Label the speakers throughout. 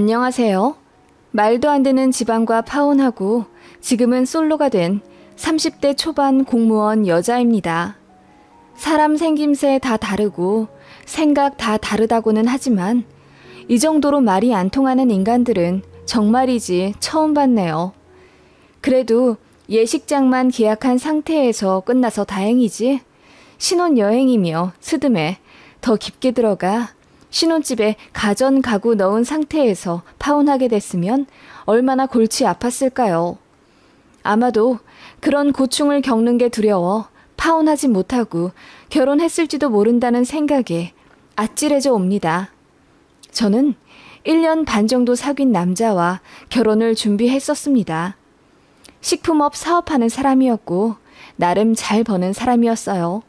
Speaker 1: 안녕하세요. 말도 안 되는 집안과 파혼하고 지금은 솔로가 된 30대 초반 공무원 여자입니다. 사람 생김새 다 다르고 생각 다 다르다고는 하지만 이 정도로 말이 안 통하는 인간들은 정말이지 처음 봤네요. 그래도 예식장만 계약한 상태에서 끝나서 다행이지 신혼여행이며 스드메 더 깊게 들어가 신혼집에 가전 가구 넣은 상태에서 파혼하게 됐으면 얼마나 골치 아팠을까요? 아마도 그런 고충을 겪는 게 두려워 파혼하지 못하고 결혼했을지도 모른다는 생각에 아찔해져 옵니다. 저는 1년 반 정도 사귄 남자와 결혼을 준비했었습니다. 식품업 사업하는 사람이었고 나름 잘 버는 사람이었어요.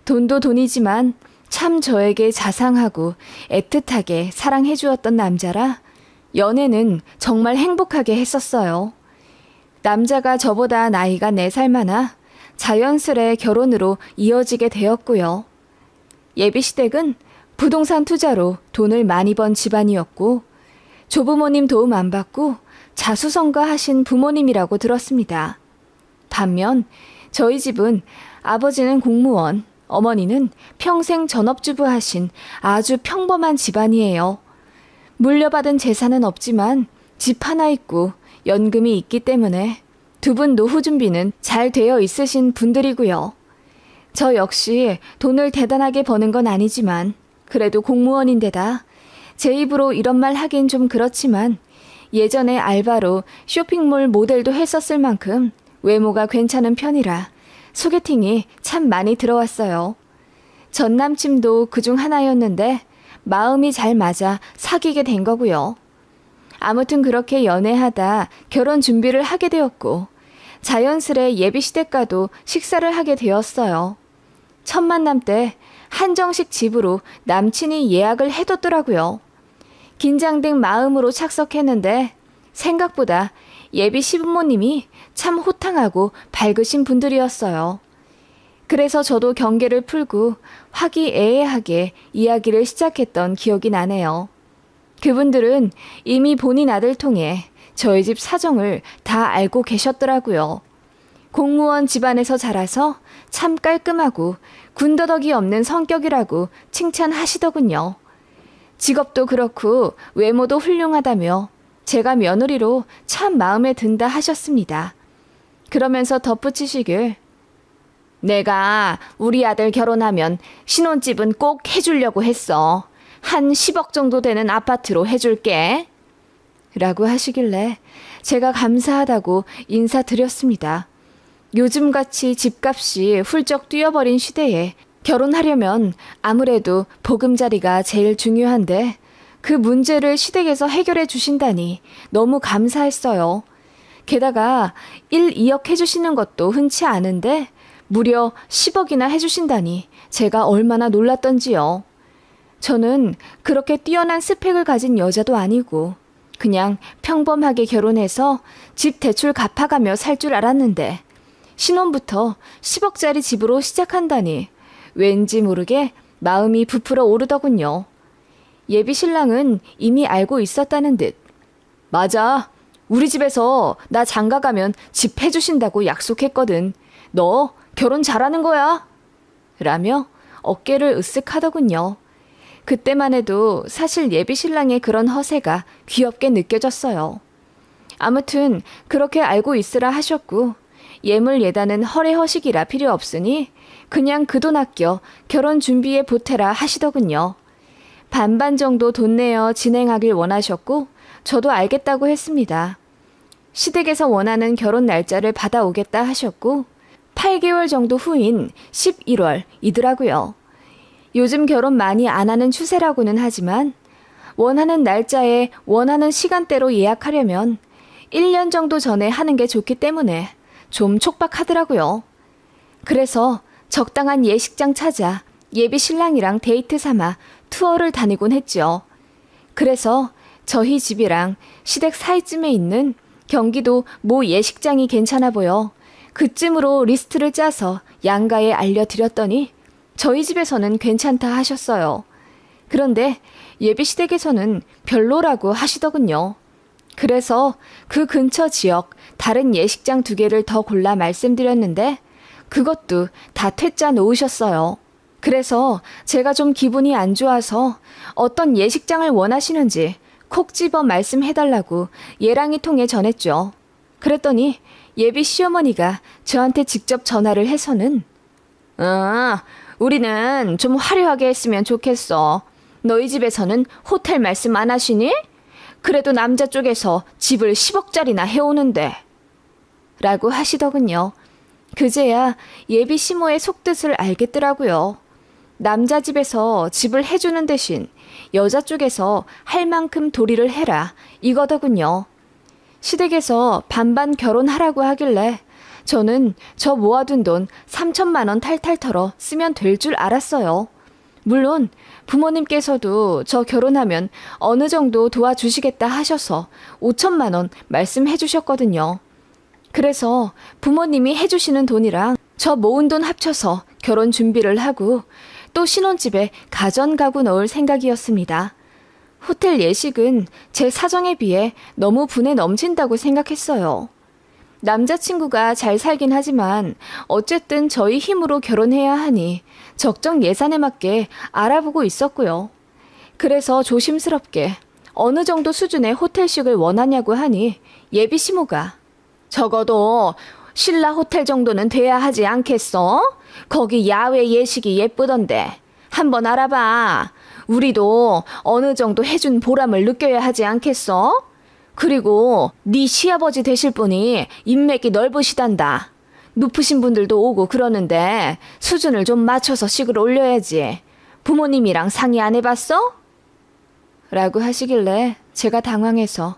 Speaker 1: 돈도 돈이지만 참 저에게 자상하고 애틋하게 사랑해 주었던 남자라 연애는 정말 행복하게 했었어요. 남자가 저보다 나이가 4살 많아 자연스레 결혼으로 이어지게 되었고요. 예비시댁은 부동산 투자로 돈을 많이 번 집안이었고 조부모님 도움 안 받고 자수성가하신 부모님이라고 들었습니다. 반면 저희 집은 아버지는 공무원, 어머니는 평생 전업주부 하신 아주 평범한 집안이에요. 물려받은 재산은 없지만 집 하나 있고 연금이 있기 때문에 두 분 노후 준비는 잘 되어 있으신 분들이고요. 저 역시 돈을 대단하게 버는 건 아니지만 그래도 공무원인데다 제 입으로 이런 말 하긴 좀 그렇지만 예전에 알바로 쇼핑몰 모델도 했었을 만큼 외모가 괜찮은 편이라 소개팅이 참 많이 들어왔어요. 전 남친도 그중 하나였는데 마음이 잘 맞아 사귀게 된 거고요. 아무튼 그렇게 연애하다 결혼 준비를 하게 되었고 자연스레 예비시댁과도 식사를 하게 되었어요. 첫 만남 때 한정식 집으로 남친이 예약을 해뒀더라고요. 긴장된 마음으로 착석했는데 생각보다 예비 시부모님이 참 호탕하고 밝으신 분들이었어요. 그래서 저도 경계를 풀고 화기애애하게 이야기를 시작했던 기억이 나네요. 그분들은 이미 본인 아들 통해 저희 집 사정을 다 알고 계셨더라고요. 공무원 집안에서 자라서 참 깔끔하고 군더더기 없는 성격이라고 칭찬하시더군요. 직업도 그렇고 외모도 훌륭하다며 제가 며느리로 참 마음에 든다 하셨습니다. 그러면서 덧붙이시길 내가 우리 아들 결혼하면 신혼집은 꼭 해주려고 했어. 한 10억 정도 되는 아파트로 해줄게. 라고 하시길래 제가 감사하다고 인사드렸습니다. 요즘같이 집값이 훌쩍 뛰어버린 시대에 결혼하려면 아무래도 보금자리가 제일 중요한데 그 문제를 시댁에서 해결해 주신다니 너무 감사했어요. 게다가 1, 2억 해주시는 것도 흔치 않은데 무려 10억이나 해주신다니 제가 얼마나 놀랐던지요. 저는 그렇게 뛰어난 스펙을 가진 여자도 아니고 그냥 평범하게 결혼해서 집 대출 갚아가며 살 줄 알았는데 신혼부터 10억짜리 집으로 시작한다니 왠지 모르게 마음이 부풀어 오르더군요. 예비 신랑은 이미 알고 있었다는 듯 맞아. 우리 집에서 나 장가가면 집 해주신다고 약속했거든. 너 결혼 잘하는 거야. 라며 어깨를 으쓱하더군요. 그때만 해도 사실 예비 신랑의 그런 허세가 귀엽게 느껴졌어요. 아무튼 그렇게 알고 있으라 하셨고 예물 예단은 허례허식이라 필요 없으니 그냥 그 돈 아껴 결혼 준비에 보태라 하시더군요. 반반 정도 돈 내어 진행하길 원하셨고 저도 알겠다고 했습니다. 시댁에서 원하는 결혼 날짜를 받아오겠다 하셨고 8개월 정도 후인 11월이더라고요. 요즘 결혼 많이 안 하는 추세라고는 하지만 원하는 날짜에 원하는 시간대로 예약하려면 1년 정도 전에 하는 게 좋기 때문에 좀 촉박하더라고요. 그래서 적당한 예식장 찾아 예비 신랑이랑 데이트 삼아 투어를 다니곤 했죠. 그래서 저희 집이랑 시댁 사이쯤에 있는 경기도 모 예식장이 괜찮아 보여 그쯤으로 리스트를 짜서 양가에 알려드렸더니 저희 집에서는 괜찮다 하셨어요. 그런데 예비시댁에서는 별로라고 하시더군요. 그래서 그 근처 지역 다른 예식장 2개를 더 골라 말씀드렸는데 그것도 다 퇴짜 놓으셨어요. 그래서 제가 좀 기분이 안 좋아서 어떤 예식장을 원하시는지 콕 집어 말씀해달라고 예랑이 통해 전했죠. 그랬더니 예비 시어머니가 저한테 직접 전화를 해서는 우리는 좀 화려하게 했으면 좋겠어. 너희 집에서는 호텔 말씀 안 하시니? 그래도 남자 쪽에서 집을 10억짜리나 해오는데 라고 하시더군요. 그제야 예비 시모의 속뜻을 알겠더라고요. 남자 집에서 집을 해주는 대신 여자 쪽에서 할 만큼 도리를 해라 이거더군요. 시댁에서 반반 결혼하라고 하길래 저는 저 모아둔 돈 3천만 원 탈탈 털어 쓰면 될 줄 알았어요. 물론 부모님께서도 저 결혼하면 어느 정도 도와주시겠다 하셔서 5천만 원 말씀해 주셨거든요. 그래서 부모님이 해주시는 돈이랑 저 모은 돈 합쳐서 결혼 준비를 하고 또 신혼집에 가전 가구 넣을 생각이었습니다. 호텔 예식은 제 사정에 비해 너무 분에 넘친다고 생각했어요. 남자친구가 잘 살긴 하지만 어쨌든 저희 힘으로 결혼해야 하니 적정 예산에 맞게 알아보고 있었고요. 그래서 조심스럽게 어느 정도 수준의 호텔식을 원하냐고 하니 예비 시모가 적어도 신라 호텔 정도는 돼야 하지 않겠어? 거기 야외 예식이 예쁘던데 한번 알아봐. 우리도 어느 정도 해준 보람을 느껴야 하지 않겠어? 그리고 네 시아버지 되실 분이 인맥이 넓으시단다. 높으신 분들도 오고 그러는데 수준을 좀 맞춰서 식을 올려야지. 부모님이랑 상의 안 해봤어? 라고 하시길래 제가 당황해서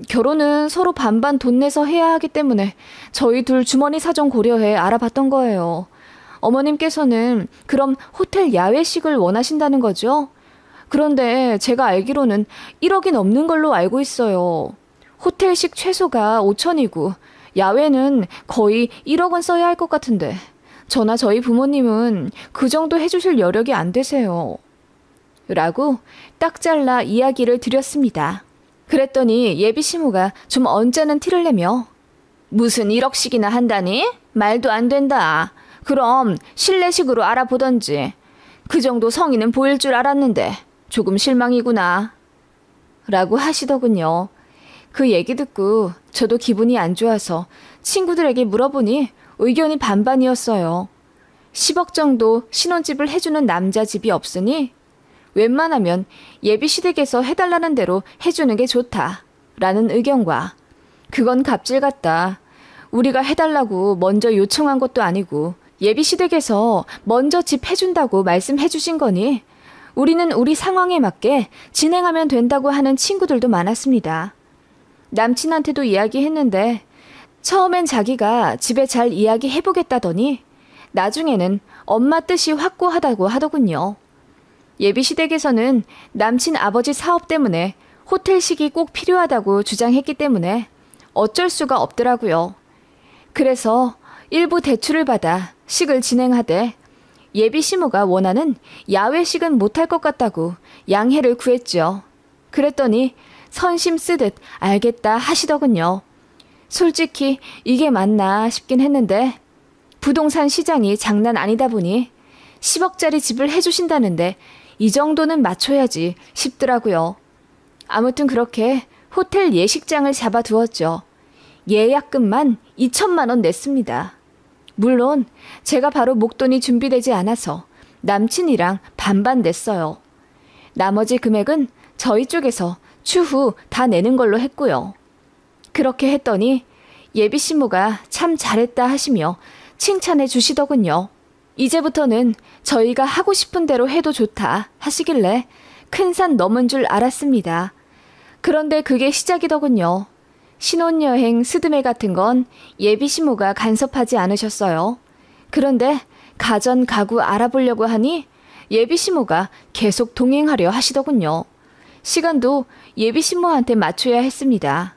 Speaker 1: 결혼은 서로 반반 돈 내서 해야 하기 때문에 저희 둘 주머니 사정 고려해 알아봤던 거예요. 어머님께서는 그럼 호텔 야외식을 원하신다는 거죠? 그런데 제가 알기로는 1억이 넘는 걸로 알고 있어요. 호텔식 최소가 5천이고 야외는 거의 1억은 써야 할 것 같은데 저나 저희 부모님은 그 정도 해주실 여력이 안 되세요. 라고 딱 잘라 이야기를 드렸습니다. 그랬더니 예비 시모가 좀 언짢은 티를 내며 무슨 1억씩이나 한다니? 말도 안 된다. 그럼 실내식으로 알아보던지. 그 정도 성의는 보일 줄 알았는데 조금 실망이구나. 라고 하시더군요. 그 얘기 듣고 저도 기분이 안 좋아서 친구들에게 물어보니 의견이 반반이었어요. 10억 정도 신혼집을 해주는 남자 집이 없으니 웬만하면 예비 시댁에서 해달라는 대로 해주는 게 좋다 라는 의견과 그건 갑질 같다. 우리가 해달라고 먼저 요청한 것도 아니고 예비 시댁에서 먼저 집 해준다고 말씀해 주신 거니 우리는 우리 상황에 맞게 진행하면 된다고 하는 친구들도 많았습니다. 남친한테도 이야기했는데 처음엔 자기가 집에 잘 이야기해보겠다더니 나중에는 엄마 뜻이 확고하다고 하더군요. 예비시댁에서는 남친 아버지 사업 때문에 호텔식이 꼭 필요하다고 주장했기 때문에 어쩔 수가 없더라고요. 그래서 일부 대출을 받아 식을 진행하되 예비 시모가 원하는 야외식은 못할 것 같다고 양해를 구했죠. 그랬더니 선심 쓰듯 알겠다 하시더군요. 솔직히 이게 맞나 싶긴 했는데 부동산 시장이 장난 아니다 보니 10억짜리 집을 해주신다는데 이 정도는 맞춰야지 싶더라고요. 아무튼 그렇게 호텔 예식장을 잡아두었죠. 예약금만 2천만 원 냈습니다. 물론 제가 바로 목돈이 준비되지 않아서 남친이랑 반반 냈어요. 나머지 금액은 저희 쪽에서 추후 다 내는 걸로 했고요. 그렇게 했더니 예비 시모가 참 잘했다 하시며 칭찬해 주시더군요. 이제부터는 저희가 하고 싶은 대로 해도 좋다 하시길래 큰 산 넘은 줄 알았습니다. 그런데 그게 시작이더군요. 신혼여행 스드메 같은 건 예비 시모가 간섭하지 않으셨어요. 그런데 가전 가구 알아보려고 하니 예비 시모가 계속 동행하려 하시더군요. 시간도 예비 시모한테 맞춰야 했습니다.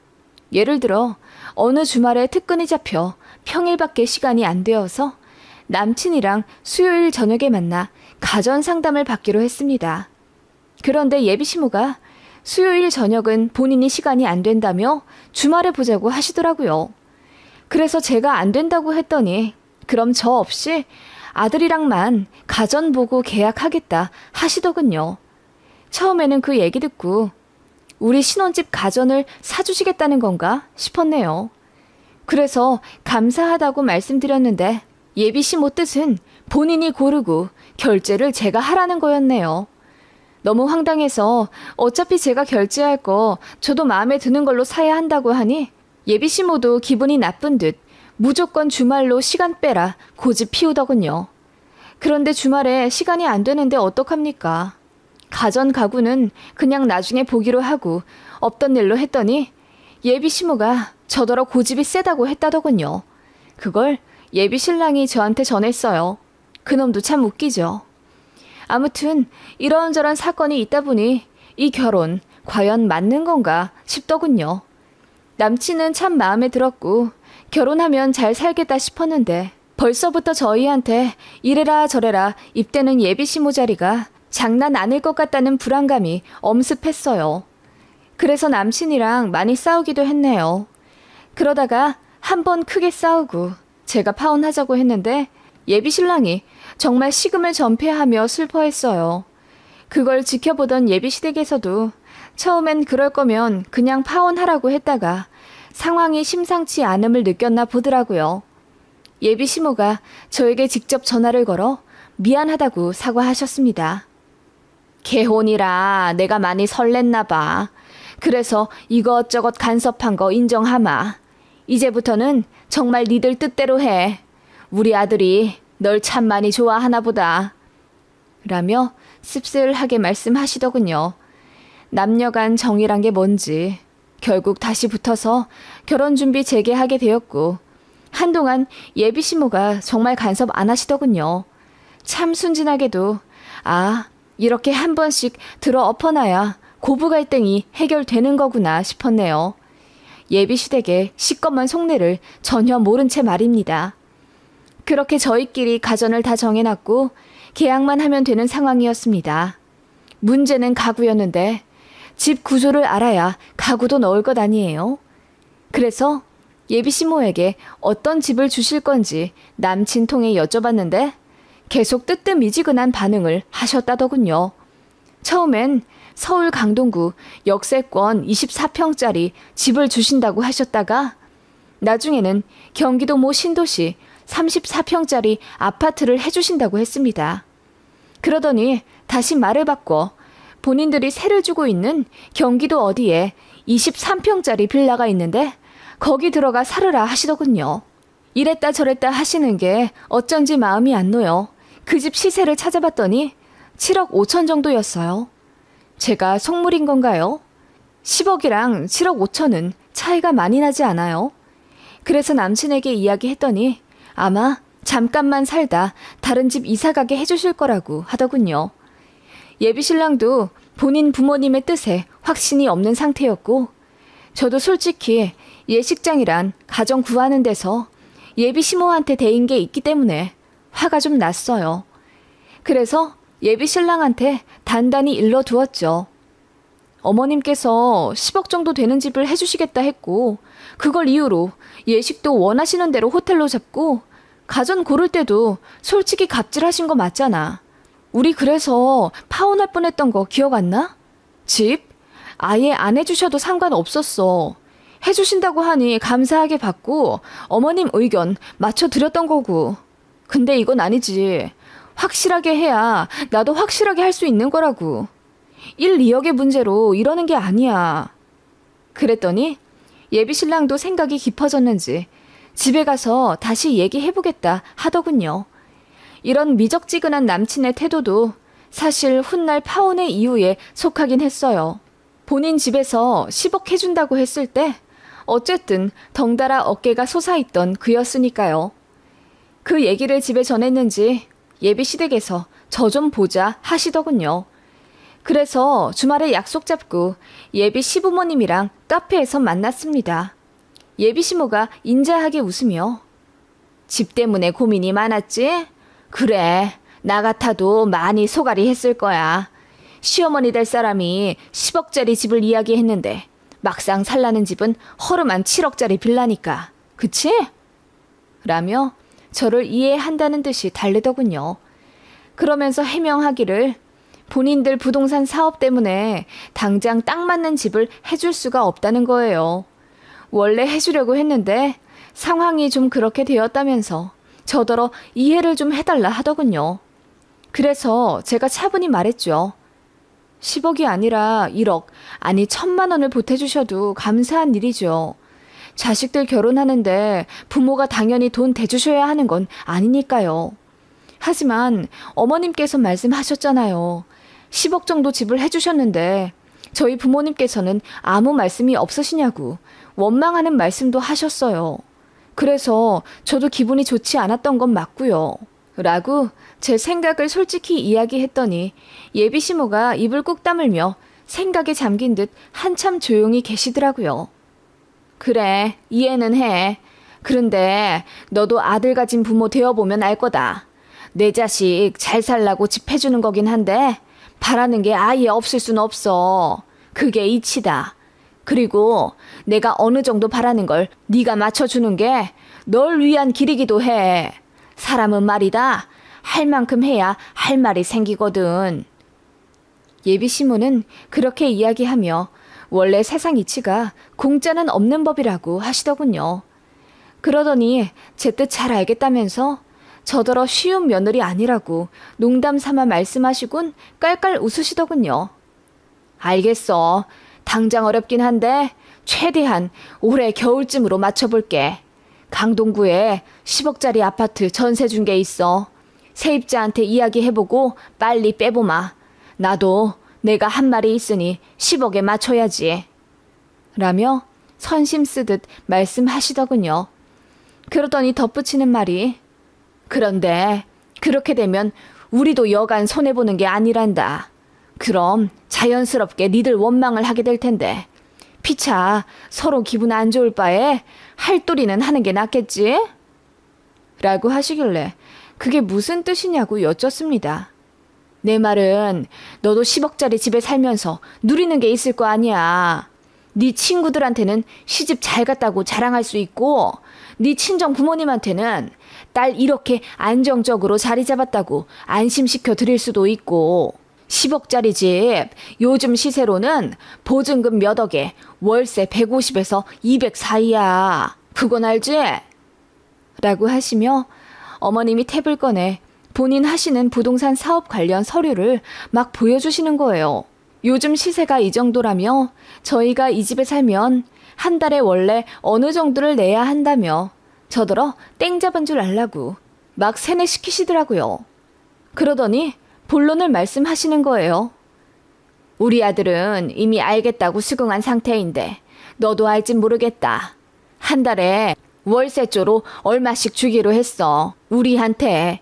Speaker 1: 예를 들어 어느 주말에 특근이 잡혀 평일밖에 시간이 안 되어서 남친이랑 수요일 저녁에 만나 가전 상담을 받기로 했습니다. 그런데 예비 시모가 수요일 저녁은 본인이 시간이 안 된다며 주말에 보자고 하시더라고요. 그래서 제가 안 된다고 했더니 그럼 저 없이 아들이랑만 가전 보고 계약하겠다 하시더군요. 처음에는 그 얘기 듣고 우리 신혼집 가전을 사주시겠다는 건가 싶었네요. 그래서 감사하다고 말씀드렸는데 예비 시모 뜻은 본인이 고르고 결제를 제가 하라는 거였네요. 너무 황당해서 어차피 제가 결제할 거 저도 마음에 드는 걸로 사야 한다고 하니 예비 시모도 기분이 나쁜 듯 무조건 주말로 시간 빼라 고집 피우더군요. 그런데 주말에 시간이 안 되는데 어떡합니까? 가전 가구는 그냥 나중에 보기로 하고 없던 일로 했더니 예비 시모가 저더러 고집이 세다고 했다더군요. 그걸 예비 신랑이 저한테 전했어요. 그놈도 참 웃기죠. 아무튼 이런저런 사건이 있다 보니 이 결혼 과연 맞는 건가 싶더군요. 남친은 참 마음에 들었고 결혼하면 잘 살겠다 싶었는데 벌써부터 저희한테 이래라 저래라 입대는 예비 시모 자리가 장난 아닐 것 같다는 불안감이 엄습했어요. 그래서 남친이랑 많이 싸우기도 했네요. 그러다가 한 번 크게 싸우고 제가 파혼하자고 했는데 예비 신랑이 정말 식음을 전폐하며 슬퍼했어요. 그걸 지켜보던 예비 시댁에서도 처음엔 그럴 거면 그냥 파혼하라고 했다가 상황이 심상치 않음을 느꼈나 보더라고요. 예비 시모가 저에게 직접 전화를 걸어 미안하다고 사과하셨습니다. 개혼이라 내가 많이 설렜나 봐. 그래서 이것저것 간섭한 거 인정하마. 이제부터는 정말 니들 뜻대로 해. 우리 아들이 널 참 많이 좋아하나 보다. 라며 씁쓸하게 말씀하시더군요. 남녀 간 정이란 게 뭔지 결국 다시 붙어서 결혼 준비 재개하게 되었고 한동안 예비 시모가 정말 간섭 안 하시더군요. 참 순진하게도 이렇게 한 번씩 들어 엎어놔야 고부 갈등이 해결되는 거구나 싶었네요. 예비 시댁의 시꺼먼 속내를 전혀 모른 채 말입니다. 그렇게 저희끼리 가전을 다 정해놨고 계약만 하면 되는 상황이었습니다. 문제는 가구였는데 집 구조를 알아야 가구도 넣을 것 아니에요. 그래서 예비 시모에게 어떤 집을 주실 건지 남친 통해 여쭤봤는데 계속 뜨뜻미지근한 반응을 하셨다더군요. 처음엔 서울 강동구 역세권 24평짜리 집을 주신다고 하셨다가 나중에는 경기도 모 신도시 34평짜리 아파트를 해주신다고 했습니다. 그러더니 다시 말을 바꿔 본인들이 세를 주고 있는 경기도 어디에 23평짜리 빌라가 있는데 거기 들어가 살으라 하시더군요. 이랬다 저랬다 하시는 게 어쩐지 마음이 안 놓여 그 집 시세를 찾아봤더니 7억 5천 정도였어요. 제가 속물인 건가요? 10억이랑 7억 5천은 차이가 많이 나지 않아요? 그래서 남친에게 이야기했더니 아마 잠깐만 살다 다른 집 이사가게 해주실 거라고 하더군요. 예비 신랑도 본인 부모님의 뜻에 확신이 없는 상태였고 저도 솔직히 예식장이란 가정 구하는 데서 예비 시모한테 대인 게 있기 때문에 화가 좀 났어요. 그래서 예비 신랑한테 단단히 일러두었죠. 어머님께서 10억 정도 되는 집을 해주시겠다 했고 그걸 이유로 예식도 원하시는 대로 호텔로 잡고 가전 고를 때도 솔직히 갑질하신 거 맞잖아. 우리 그래서 파혼할 뻔했던 거 기억 안 나? 집? 아예 안 해주셔도 상관없었어. 해주신다고 하니 감사하게 받고 어머님 의견 맞춰드렸던 거고. 근데 이건 아니지. 확실하게 해야 나도 확실하게 할 수 있는 거라고. 1, 2억의 문제로 이러는 게 아니야. 그랬더니 예비 신랑도 생각이 깊어졌는지 집에 가서 다시 얘기해보겠다 하더군요. 이런 미적지근한 남친의 태도도 사실 훗날 파혼의 이유에 속하긴 했어요. 본인 집에서 10억 해준다고 했을 때 어쨌든 덩달아 어깨가 솟아있던 그였으니까요. 그 얘기를 집에 전했는지 예비 시댁에서 저 좀 보자 하시더군요. 그래서 주말에 약속 잡고 예비 시부모님이랑 카페에서 만났습니다. 예비 시모가 인자하게 웃으며 집 때문에 고민이 많았지? 그래, 나 같아도 많이 소갈이 했을 거야. 시어머니 될 사람이 10억짜리 집을 이야기했는데 막상 살라는 집은 허름한 7억짜리 빌라니까. 그치? 라며 저를 이해한다는 듯이 달래더군요. 그러면서 해명하기를 본인들 부동산 사업 때문에 당장 딱 맞는 집을 해줄 수가 없다는 거예요. 원래 해주려고 했는데 상황이 좀 그렇게 되었다면서 저더러 이해를 좀 해달라 하더군요. 그래서 제가 차분히 말했죠. 10억이 아니라 1억, 아니 1,000만 원을 보태주셔도 감사한 일이죠. 자식들 결혼하는데 부모가 당연히 돈 대주셔야 하는 건 아니니까요. 하지만 어머님께서 말씀하셨잖아요. 10억 정도 집을 해주셨는데 저희 부모님께서는 아무 말씀이 없으시냐고 원망하는 말씀도 하셨어요. 그래서 저도 기분이 좋지 않았던 건 맞고요. 라고 제 생각을 솔직히 이야기했더니 예비 시모가 입을 꾹 다물며 생각에 잠긴 듯 한참 조용히 계시더라고요. 그래, 이해는 해. 그런데 너도 아들 가진 부모 되어보면 알 거다. 내 자식 잘 살라고 집 해주는 거긴 한데 바라는 게 아예 없을 순 없어. 그게 이치다. 그리고 내가 어느 정도 바라는 걸 네가 맞춰주는 게 널 위한 길이기도 해. 사람은 말이다. 할 만큼 해야 할 말이 생기거든. 예비 시모는 그렇게 이야기하며 원래 세상 이치가 공짜는 없는 법이라고 하시더군요. 그러더니 제 뜻 잘 알겠다면서 저더러 쉬운 며느리 아니라고 농담 삼아 말씀하시곤 깔깔 웃으시더군요. 알겠어. 당장 어렵긴 한데 최대한 올해 겨울쯤으로 맞춰볼게. 강동구에 10억짜리 아파트 전세 준 게 있어. 세입자한테 이야기해보고 빨리 빼보마. 나도 내가 한 말이 있으니 10억에 맞춰야지. 라며 선심 쓰듯 말씀하시더군요. 그러더니 덧붙이는 말이 그런데 그렇게 되면 우리도 여간 손해보는 게 아니란다. 그럼 자연스럽게 니들 원망을 하게 될 텐데 피차 서로 기분 안 좋을 바에 할도리는 하는 게 낫겠지? 라고 하시길래 그게 무슨 뜻이냐고 여쭙습니다. 내 말은 너도 10억짜리 집에 살면서 누리는 게 있을 거 아니야. 네 친구들한테는 시집 잘 갔다고 자랑할 수 있고 네 친정 부모님한테는 딸 이렇게 안정적으로 자리 잡았다고 안심시켜 드릴 수도 있고 10억짜리 집 요즘 시세로는 보증금 몇 억에 월세 150에서 200 사이야. 그건 알지? 라고 하시며 어머님이 탭을 꺼내 본인 하시는 부동산 사업 관련 서류를 막 보여주시는 거예요. 요즘 시세가 이 정도라며 저희가 이 집에 살면 한 달에 원래 어느 정도를 내야 한다며 저더러 땡 잡은 줄 알라고 막 세뇌시키시더라고요. 그러더니 본론을 말씀하시는 거예요. 우리 아들은 이미 알겠다고 수긍한 상태인데 너도 알진 모르겠다. 한 달에 월세조로 얼마씩 주기로 했어. 우리한테.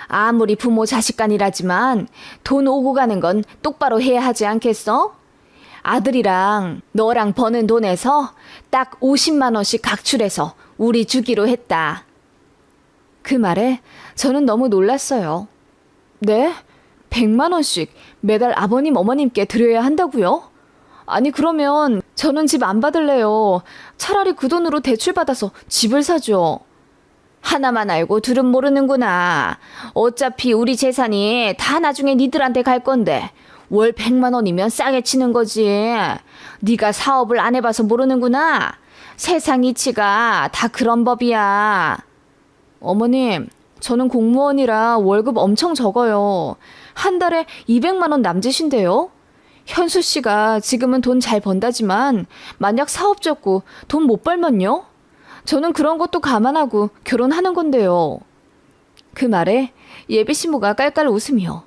Speaker 1: 아무리 부모 자식간이라지만 돈 오고 가는 건 똑바로 해야 하지 않겠어? 아들이랑 너랑 버는 돈에서 딱 50만 원씩 각출해서 우리 주기로 했다. 그 말에 저는 너무 놀랐어요. 네? 100만 원씩 매달 아버님 어머님께 드려야 한다고요? 아니 그러면 저는 집 안 받을래요. 차라리 그 돈으로 대출 받아서 집을 사죠. 하나만 알고 둘은 모르는구나. 어차피 우리 재산이 다 나중에 니들한테 갈 건데 월 100만 원이면 싸게 치는 거지. 네가 사업을 안 해봐서 모르는구나. 세상 이치가 다 그런 법이야. 어머님, 저는 공무원이라 월급 엄청 적어요. 한 달에 200만 원 남짓인데요. 현수 씨가 지금은 돈 잘 번다지만 만약 사업 접고 돈 못 벌면요? 저는 그런 것도 감안하고 결혼하는 건데요. 그 말에 예비 시모가 깔깔 웃으며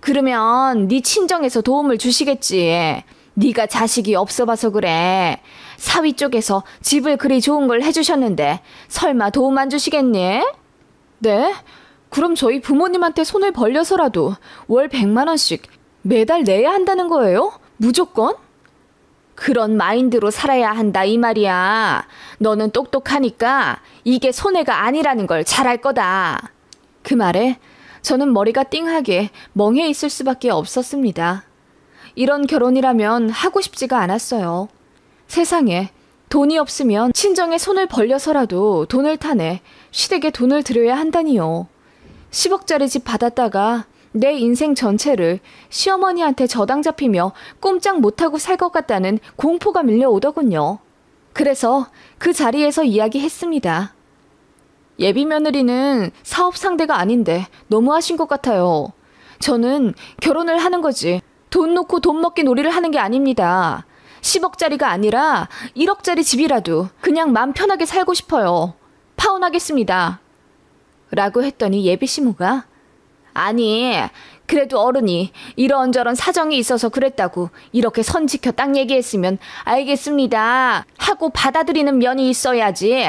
Speaker 1: 그러면 네 친정에서 도움을 주시겠지. 네가 자식이 없어 봐서 그래. 사위 쪽에서 집을 그리 좋은 걸 해주셨는데 설마 도움 안 주시겠니? 네? 그럼 저희 부모님한테 손을 벌려서라도 월 100만 원씩 매달 내야 한다는 거예요? 무조건? 그런 마인드로 살아야 한다 이 말이야. 너는 똑똑하니까 이게 손해가 아니라는 걸 잘 알 거다. 그 말에 저는 머리가 띵하게 멍해 있을 수밖에 없었습니다. 이런 결혼이라면 하고 싶지가 않았어요. 세상에 돈이 없으면 친정에 손을 벌려서라도 돈을 타내 시댁에 돈을 들여야 한다니요. 10억짜리 집 받았다가 내 인생 전체를 시어머니한테 저당 잡히며 꼼짝 못하고 살 것 같다는 공포가 밀려오더군요. 그래서 그 자리에서 이야기했습니다. 예비 며느리는 사업 상대가 아닌데 너무하신 것 같아요. 저는 결혼을 하는 거지 돈 놓고 돈 먹기 놀이를 하는 게 아닙니다. 10억짜리가 아니라 1억짜리 집이라도 그냥 맘 편하게 살고 싶어요. 파혼하겠습니다. 라고 했더니 예비 시모가 아니 그래도 어른이 이런저런 사정이 있어서 그랬다고 이렇게 선 지켜 딱 얘기했으면 알겠습니다 하고 받아들이는 면이 있어야지.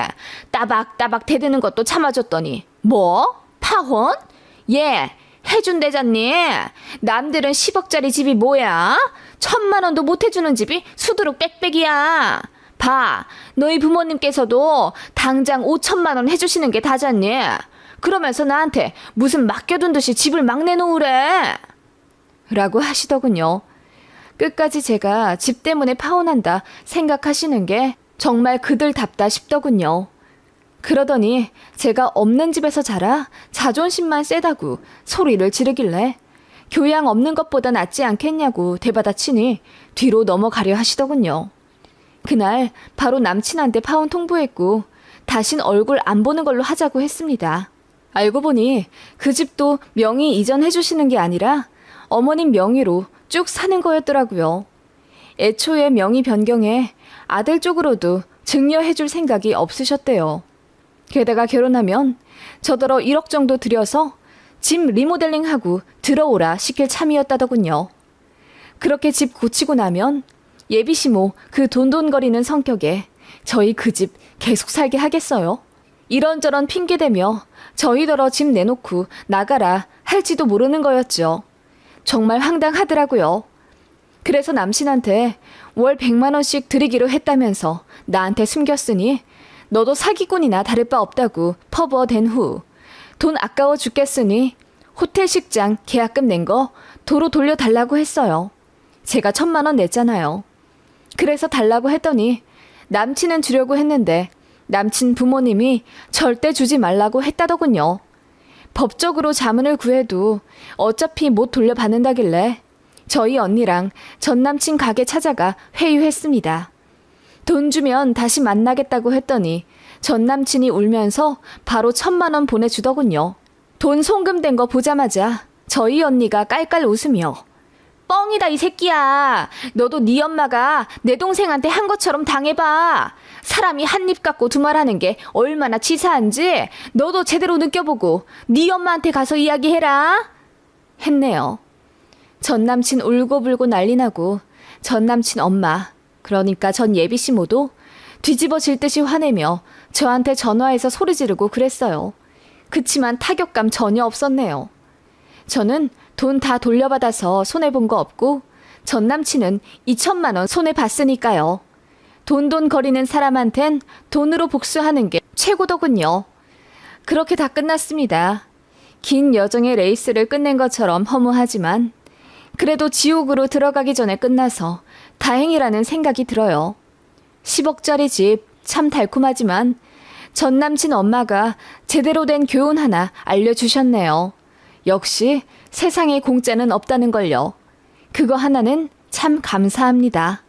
Speaker 1: 따박따박 대드는 것도 참아줬더니 뭐? 파혼? 예 해준대잖니. 남들은 10억짜리 집이 뭐야? 1,000만 원도 못 해주는 집이 수두룩 빽빽이야. 봐 너희 부모님께서도 당장 5천만 원 해주시는 게 다잖니. 그러면서 나한테 무슨 맡겨둔 듯이 집을 막 내놓으래. 라고 하시더군요. 끝까지 제가 집 때문에 파혼한다 생각하시는 게 정말 그들답다 싶더군요. 그러더니 제가 없는 집에서 자라 자존심만 세다고 소리를 지르길래 교양 없는 것보다 낫지 않겠냐고 대받아치니 뒤로 넘어가려 하시더군요. 그날 바로 남친한테 파혼 통보했고 다신 얼굴 안 보는 걸로 하자고 했습니다. 알고 보니 그 집도 명의 이전해 주시는 게 아니라 어머님 명의로 쭉 사는 거였더라고요. 애초에 명의 변경에 아들 쪽으로도 증여해 줄 생각이 없으셨대요. 게다가 결혼하면 저더러 1억 정도 들여서 집 리모델링하고 들어오라 시킬 참이었다더군요. 그렇게 집 고치고 나면 예비시모 그 돈돈거리는 성격에 저희 그 집 계속 살게 하겠어요? 이런저런 핑계대며 저희더러 집 내놓고 나가라 할지도 모르는 거였죠. 정말 황당하더라고요. 그래서 남친한테 월 100만 원씩 드리기로 했다면서 나한테 숨겼으니 너도 사기꾼이나 다를 바 없다고 퍼부어댄 후 돈 아까워 죽겠으니 호텔 식장 계약금 낸 거 도로 돌려달라고 했어요. 제가 1,000만 원 냈잖아요. 그래서 달라고 했더니 남친은 주려고 했는데 남친 부모님이 절대 주지 말라고 했다더군요. 법적으로 자문을 구해도 어차피 못 돌려받는다길래 저희 언니랑 전남친 가게 찾아가 회유했습니다. 돈 주면 다시 만나겠다고 했더니 전남친이 울면서 바로 1,000만 원 보내주더군요. 돈 송금된 거 보자마자 저희 언니가 깔깔 웃으며 뻥이다 이 새끼야. 너도 네 엄마가 내 동생한테 한 것처럼 당해봐. 사람이 한 입 갖고 두말하는 게 얼마나 치사한지 너도 제대로 느껴보고 네 엄마한테 가서 이야기해라. 했네요. 전남친 울고불고 난리나고 전남친 엄마 그러니까 전 예비시모도 뒤집어질 듯이 화내며 저한테 전화해서 소리 지르고 그랬어요. 그치만 타격감 전혀 없었네요. 저는 돈 다 돌려받아서 손해본 거 없고 전 남친은 2,000만 원 손해봤으니까요. 돈돈거리는 사람한텐 돈으로 복수하는 게 최고더군요. 그렇게 다 끝났습니다. 긴 여정의 레이스를 끝낸 것처럼 허무하지만 그래도 지옥으로 들어가기 전에 끝나서 다행이라는 생각이 들어요. 10억짜리 집 참 달콤하지만 전 남친 엄마가 제대로 된 교훈 하나 알려주셨네요. 역시 세상에 공짜는 없다는 걸요. 그거 하나는 참 감사합니다.